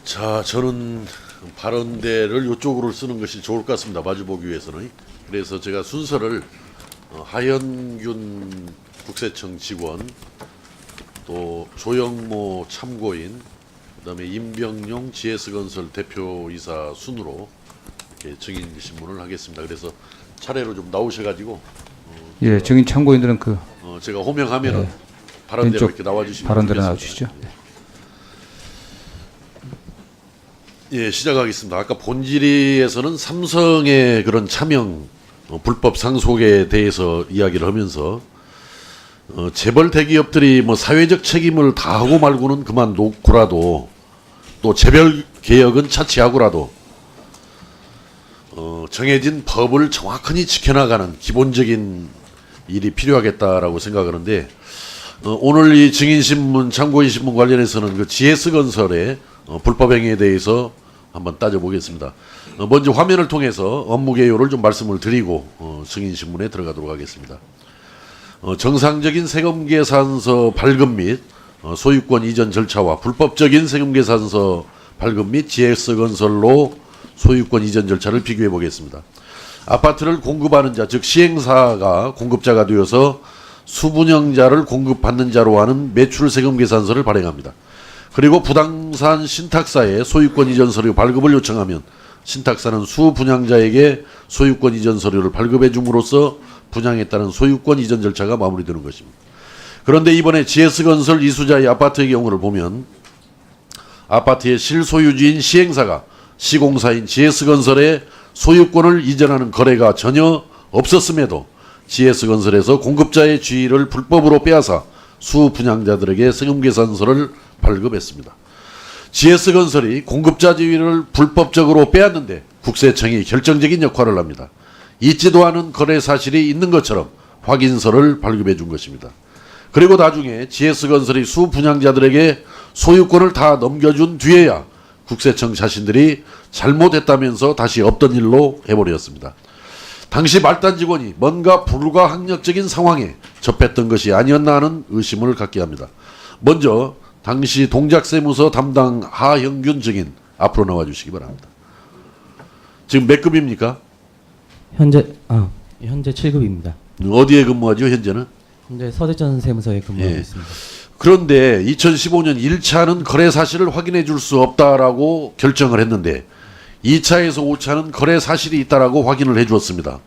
자, 저는 발언대를 이쪽으로 쓰는 것이 좋을 것 같습니다. 마주보기 위해서는. 그래서 제가 순서를 하현균 국세청 직원, 또 조영모 참고인, 그다음에 임병용 GS건설 대표이사 순으로 이렇게 증인 신문을 하겠습니다. 그래서 차례로 좀 나오셔가지고 예, 증인 참고인들은 그 제가 호명하면은 네. 발언대로 왼쪽 이렇게 나와주시면 발언대로 좋겠습니다. 나와주시죠. 예, 시작하겠습니다. 아까 본질의에서는 삼성의 그런 차명 불법 상속에 대해서 이야기를 하면서 재벌 대기업들이 뭐 사회적 책임을 다하고 말고는 그만놓고라도 또 재벌 개혁은 차치하고라도 정해진 법을 정확하게 지켜나가는 기본적인 일이 필요하겠다라고 생각하는데 오늘 이 증인신문 참고인신문 관련해서는 그 GS건설의 불법 행위에 대해서 한번 따져보겠습니다. 먼저 화면을 통해서 업무 개요를 좀 말씀을 드리고 증인신문에 들어가도록 하겠습니다. 정상적인 세금계산서 발급 및 소유권 이전 절차와 불법적인 세금계산서 발급 및 GS건설로 소유권 이전 절차를 비교해 보겠습니다. 아파트를 공급하는 자, 즉 시행사가 공급자가 되어서 수분양자를 공급받는 자로 하는 매출세금계산서를 발행합니다. 그리고 부동산 신탁사에 소유권 이전 서류 발급을 요청하면 신탁사는 수분양자에게 소유권 이전 서류를 발급해 줌으로써 분양에 따른 소유권 이전 절차가 마무리되는 것입니다. 그런데 이번에 GS건설 이수자의 아파트의 경우를 보면 아파트의 실소유주인 시행사가 시공사인 GS건설에 소유권을 이전하는 거래가 전혀 없었음에도 GS건설에서 공급자의 지위를 불법으로 빼앗아 수분양자들에게 세금계산서를 발급했습니다. GS건설이 공급자 지위를 불법적으로 빼앗는데 국세청이 결정적인 역할을 합니다. 있지도 않은 거래 사실이 있는 것처럼 확인서를 발급해 준 것입니다. 그리고 나중에 GS건설이 수분양자들에게 소유권을 다 넘겨준 뒤에야 국세청 자신들이 잘못했다면서 다시 없던 일로 해버렸습니다. 당시 말단 직원이 뭔가 불가항력적인 상황에 접했던 것이 아니었나 하는 의심을 갖게 합니다. 먼저 당시 동작세무서 담당 하형균 증인 앞으로 나와주시기 바랍니다. 지금 몇 급입니까? 현재 7급입니다. 어디에 근무하죠 현재는? 현재 서대전 세무서에 근무하고 예. 있습니다. 그런데 2015년 1차는 거래 사실을 확인해 줄 수 없다라고 결정을 했는데 2차에서 5차는 거래 사실이 있다라고 확인을 해 주었습니다.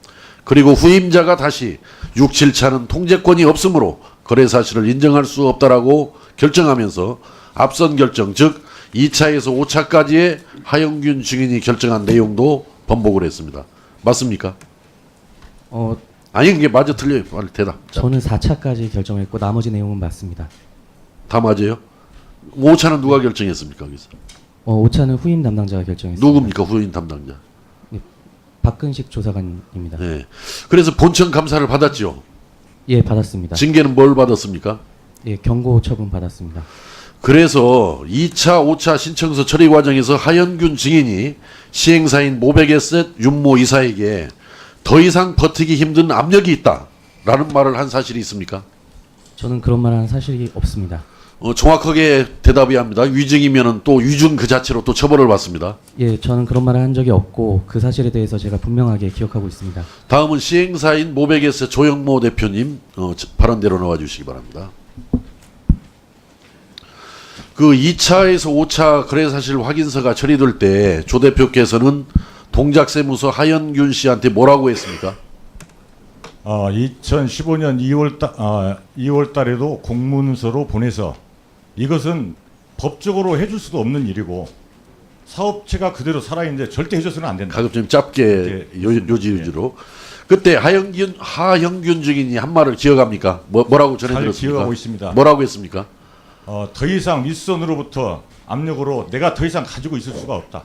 그리고 후임자가 다시 6, 7차는 통제권이 없으므로 거래 사실을 인정할 수 없다라고 결정하면서 앞선 결정, 즉 2차에서 5차까지의 하영균 증인이 결정한 내용도 번복을 했습니다. 맞습니까? 아니 이게 맞아 틀려요. 빨리 대답. 저는 4차까지 결정했고 나머지 내용은 맞습니다. 다 맞아요? 5차는 누가 결정했습니까? 거기서? 5차는 후임 담당자가 결정했습니다. 누굽니까? 후임 담당자. 박근식 조사관입니다. 네. 그래서 본청 감사를 받았죠. 예, 받았습니다. 징계는 뭘 받았습니까? 예, 경고 처분 받았습니다. 그래서 2차, 5차 신청서 처리 과정에서 하현균 증인이 시행사인 모백에셋 윤모 이사에게 더 이상 버티기 힘든 압력이 있다라는 말을 한 사실이 있습니까? 저는 그런 말한 사실이 없습니다. 정확하게 대답해야 합니다. 위증이면은 또 위증 그 자체로 또 처벌을 받습니다. 예, 저는 그런 말을 한 적이 없고 그 사실에 대해서 제가 분명하게 기억하고 있습니다. 다음은 시행사인 모백에셋 조영모 대표님 발언대로 나와주시기 바랍니다. 그 2차에서 5차 거래사실 확인서가 처리될 때 조 대표께서는 동작세무서 하현균 씨한테 뭐라고 했습니까? 2015년 2월 달에도 공문서로 보내서 이것은 법적으로 해줄 수도 없는 일이고 사업체가 그대로 살아있는데 절대 해줘서는 안 된다. 가급적 짧게 요지로. 그때 하형균 증인이 한 말을 기억합니까? 뭐라고 잘 전해드렸습니까? 기억하고 있습니다. 뭐라고 했습니까? 더 이상 윗선으로부터 압력으로 내가 더 이상 가지고 있을 수가 없다.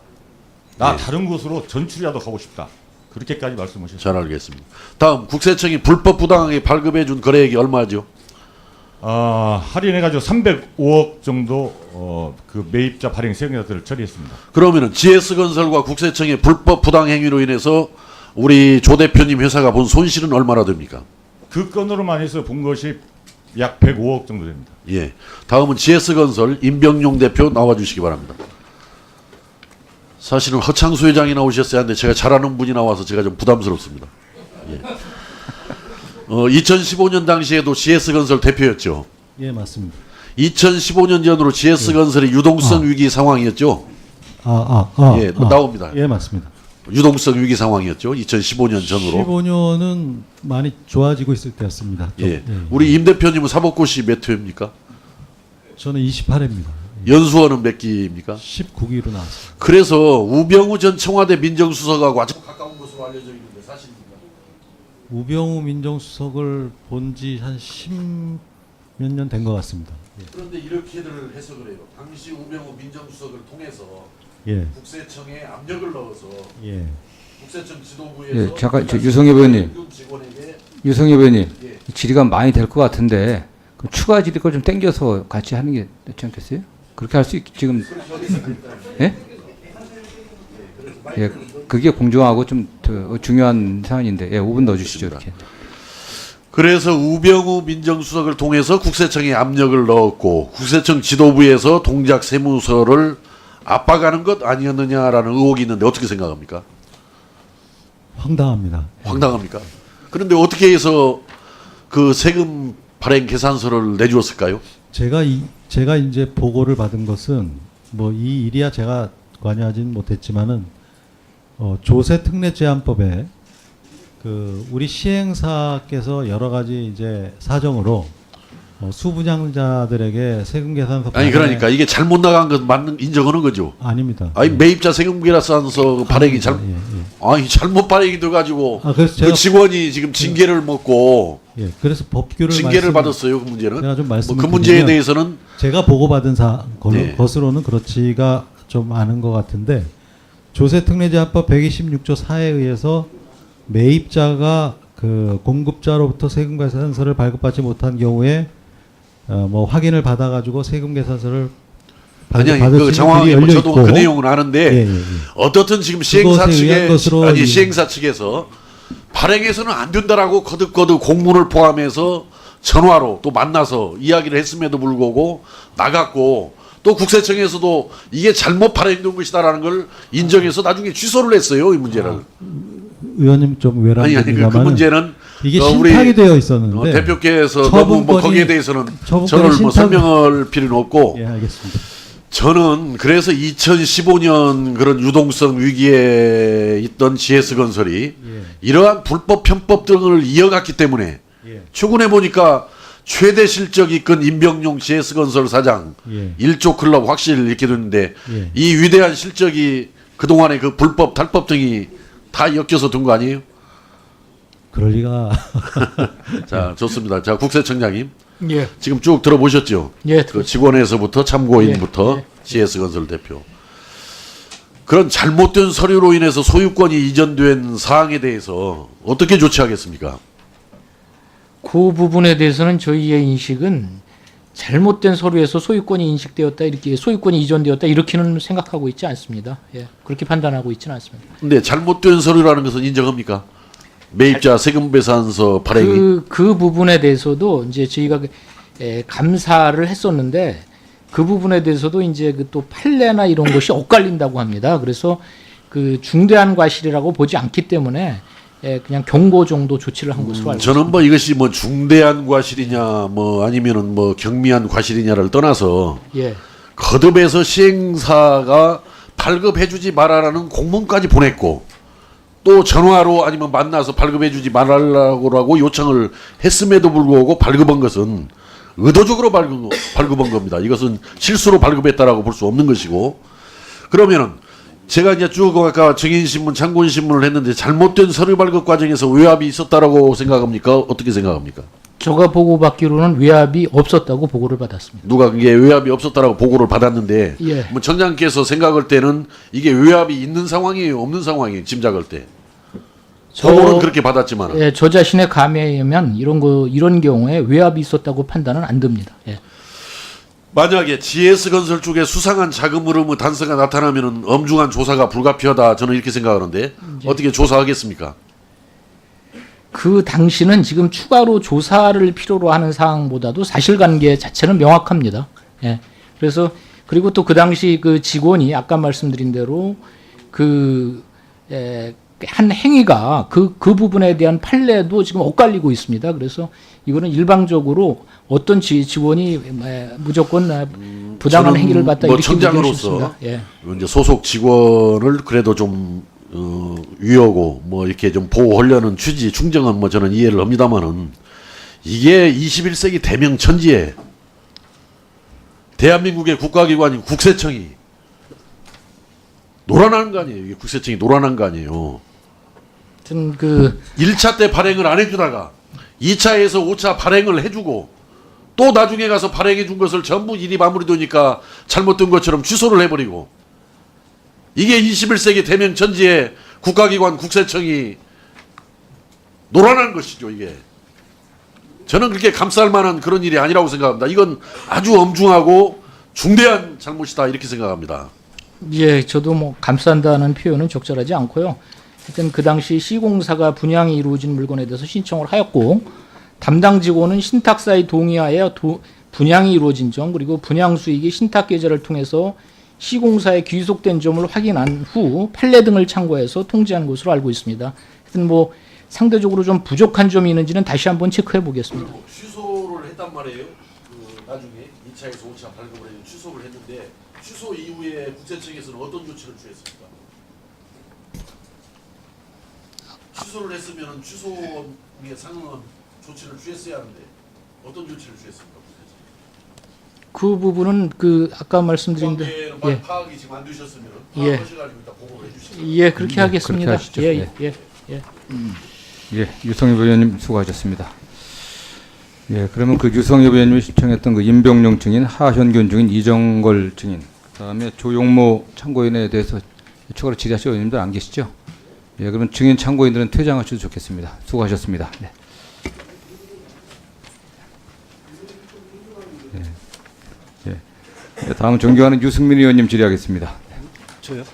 나 다른 곳으로 전출이라도 가고 싶다. 그렇게까지 말씀하셨습니다. 잘 알겠습니다. 다음 국세청이 불법 부당하게 발급해 준 거래액이 얼마죠? 할인해가지고 305억 정도 그 매입자 발행 세금자들을 처리했습니다. 그러면은 GS건설과 국세청의 불법 부당 행위로 인해서 우리 조 대표님 회사가 본 손실은 얼마나 됩니까? 그 건으로만 해서 본 것이 약 105억 정도 됩니다. 예. 다음은 GS건설 임병용 대표 나와주시기 바랍니다. 사실은 허창수 회장이 나오셨어야 하는데 제가 잘 아는 분이 나와서 제가 좀 부담스럽습니다. 예. 2015년 당시에도 GS건설 대표였죠. 예, 맞습니다. 2015년 전으로 GS건설의 유동성 위기 상황이었죠. 예, 나옵니다. 예, 맞습니다. 유동성 위기 상황이었죠. 2015년 전으로. 15년은 많이 좋아지고 있을 때였습니다. 예. 우리 임 대표님은 사법고시 몇 회입니까? 저는 28회입니다. 연수원은 몇 기입니까? 19기로 나왔습니다. 그래서 우병우 전 청와대 민정수석하고 아주 가까운 것으로 알려져 있는데 사실입니까? 우병우 민정수석을 본 지 한 10몇 년 된 것 같습니다. 그런데 이렇게들 해석을 해요. 당시 우병우 민정수석을 통해서 예, 국세청에 압력을 넣어서 예. 국세청 지도부에서 예, 잠깐 유성엽 의원님, 직원에게 유성엽 의원님, 예. 질의가 많이 될 것 같은데 그럼 추가 질의 걸 좀 땡겨서 같이 하는 게 낫지 않겠어요? 그렇게 할 수 지금 예? 예, 그게 공정하고 좀 더 중요한 사안인데 예, 5분 넣어주시죠 이렇게. 그래서 우병우 민정수석을 통해서 국세청에 압력을 넣었고 국세청 지도부에서 동작 세무서를 압박하는 것 아니었느냐라는 의혹이 있는데 어떻게 생각합니까? 황당합니다. 황당합니까? 그런데 어떻게 해서 그 세금 발행 계산서를 내주었을까요? 제가 이제 보고를 받은 것은 뭐 이 일이야 제가 관여하진 못했지만은 조세 특례 제한법에 그 우리 시행사께서 여러 가지 이제 사정으로 수분양자들에게 세금 계산서 아니 발행에- 그러니까 이게 잘못 나간 것 맞는 인정하는 거죠. 아닙니다. 아니 매입자 세금 계산서 발행이 잘 예, 예. 아니 잘못 발행이 돼가지고 그래서 그 직원이 지금 징계를 먹고 예, 그래서 법규를 징계를 받았어요. 그 문제는 제가 좀 뭐 말씀을 그 문제에 드리면 대해서는 제가 보고받은 네. 것으로는 그렇지가 좀 않은 것 같은데 조세특례제한법 126조 4에 의해서 매입자가 그 공급자로부터 세금 계산서를 발급받지 못한 경우에 뭐 확인을 받아가지고 세금 계산서를 아니 받을 수 그 있는 정황이 길이 뭐 열려 저도 있고 그 내용은 아는데 예, 예, 예. 어떻든 지금 시행사 그것에 의한 측에 것으로 아니 이- 시행사 측에서 발행해서는 안 된다라고 거듭거듭 공문을 포함해서 전화로 또 만나서 이야기를 했음에도 불구하고 나갔고 또 국세청에서도 이게 잘못 발행된 것이다라는 걸 인정해서 나중에 취소를 했어요 이 문제를. 의원님 좀 아니 그 외람됩니다만 문제는 이게 우리 신탁이 되어 있었는데 대표께서 너무 뭐 처분권이- 거기에 대해서는 처분권이 저를 뭐 신탁- 설명할 필요는 없고 예, 알겠습니다. 저는 그래서 2015년 그런 유동성 위기에 있던 GS건설이 예. 이러한 불법 편법 등을 이어갔기 때문에 예. 최근에 보니까 최대 실적 이끈 임병용 GS건설 사장 예. 1조 클럽 확실 이렇게 됐는데 예. 이 위대한 실적이 그동안의 그 불법 탈법 등이 다 엮여서 든 거 아니에요? 그럴 리가 자 좋습니다. 자 국세청장님 예, 지금 쭉 들어보셨죠? 예, 그 직원에서부터 참고인부터 예, GS건설 대표 그런 잘못된 서류로 인해서 소유권이 이전된 사항에 대해서 어떻게 조치하겠습니까? 그 부분에 대해서는 저희의 인식은 잘못된 서류에서 소유권이 인식되었다 이렇게 소유권이 이전되었다 이렇게는 생각하고 있지 않습니다. 예, 그렇게 판단하고 있지는 않습니다. 근데 잘못된 서류라는 것은 인정합니까? 매입자 세금배산서 발행이 그 부분에 대해서도 이제 저희가 감사를 했었는데 그 부분에 대해서도 이제 그 또 판례나 이런 것이 엇갈린다고 합니다. 그래서 그 중대한 과실이라고 보지 않기 때문에 그냥 경고 정도 조치를 한 것으로 알고 있습니다. 저는 뭐 이것이 뭐 중대한 과실이냐 뭐 아니면은 뭐 경미한 과실이냐를 떠나서 예, 거듭해서 시행사가 발급해주지 말아라는 공문까지 보냈고 또 전화로 아니면 만나서 발급해주지 말라고 요청을 했음에도 불구하고 발급한 것은 의도적으로 발급한 겁니다. 이것은 실수로 발급했다라고 볼 수 없는 것이고 그러면은 제가 이제 쭉 아까 증인신문, 참고인신문을 했는데 잘못된 서류 발급 과정에서 외압이 있었다라고 생각합니까? 어떻게 생각합니까? 제가 보고받기로는 외압이 없었다고 보고를 받았습니다. 누가 그게 외압이 없었다라고 보고를 받았는데 예. 뭐 청장께서 생각할 때는 이게 외압이 있는 상황이에요, 없는 상황이에요, 짐작할 때. 보고는 그렇게 받았지만 예, 저 자신의 감에 의하면 이런 경우에 외압이 있었다고 판단은 안 듭니다. 예. 만약에 GS건설 쪽에 수상한 자금 흐름의 단서가 나타나면 엄중한 조사가 불가피하다 저는 이렇게 생각하는데 어떻게 조사하겠습니까? 그 당시는 지금 추가로 조사를 필요로 하는 사항보다도 사실관계 자체는 명확합니다. 예. 그래서 그리고 또 그 당시 그 직원이 아까 말씀드린 대로 한 행위가 그 부분에 대한 판례도 지금 엇갈리고 있습니다. 그래서 이거는 일방적으로 어떤 지원이 무조건 부당한 저는 행위를 봤다 뭐 이렇게 보기는 청장으로서 쉽습니다. 예. 이제 소속 직원을 그래도 좀 위하고 뭐 이렇게 좀 보호하려는 취지 충정은 뭐 저는 이해를 합니다만은 이게 21세기 대명천지에 대한민국의 국가기관인 국세청이 노란한 거 아니에요. 이게 국세청이 노란한 거 아니에요. 하여튼 1차 때 발행을 안 해주다가 2차에서 5차 발행을 해주고 또 나중에 가서 발행해 준 것을 전부 일이 마무리되니까 잘못된 것처럼 취소를 해버리고 이게 21세기 대명천지에 국가기관 국세청이 노란한 것이죠. 이게 저는 그렇게 감쌀 만한 그런 일이 아니라고 생각합니다. 이건 아주 엄중하고 중대한 잘못이다 이렇게 생각합니다. 예, 저도 뭐 감싼다는 표현은 적절하지 않고요. 하여튼 그 당시 시공사가 분양이 이루어진 물건에 대해서 신청을 하였고 담당 직원은 신탁사의 동의하에 분양이 이루어진 점 그리고 분양 수익이 신탁 계좌를 통해서 시공사에 귀속된 점을 확인한 후 판례 등을 참고해서 통지한 것으로 알고 있습니다. 하여튼 뭐 상대적으로 좀 부족한 점이 있는지는 다시 한번 체크해 보겠습니다. 취소를 했단 말이에요. 나중에 2차에서 5차 발급을 해서 취소를 했는데 취소 이후에 국세청에서는 어떤 조치를 취했습니까? 취소를 했으면 취소에 상응한 조치를 취했어야 하는데 어떤 조치를 취했습니까? 그 부분은 아까 말씀드린 관계는 예. 파악이 지금 안 되셨으면 예. 파악하셔가지고 이따 보고를 해주시죠. 예, 그렇게 하겠습니다. 그렇게 하시죠. 예, 예. 예, 유성엽 의원님 수고하셨습니다. 예, 그러면 그 유성엽 의원님이 신청했던 그 임병용 증인, 하현균 증인, 이정걸 증인, 그다음에 조용모 참고인에 대해서 추가로 질의하실 의원님들 안 계시죠? 예, 그러면 증인 참고인들은 퇴장하셔도 좋겠습니다. 수고하셨습니다. 네. 예, 다음은 존경하는 유승민 의원님 질의하겠습니다. 저요?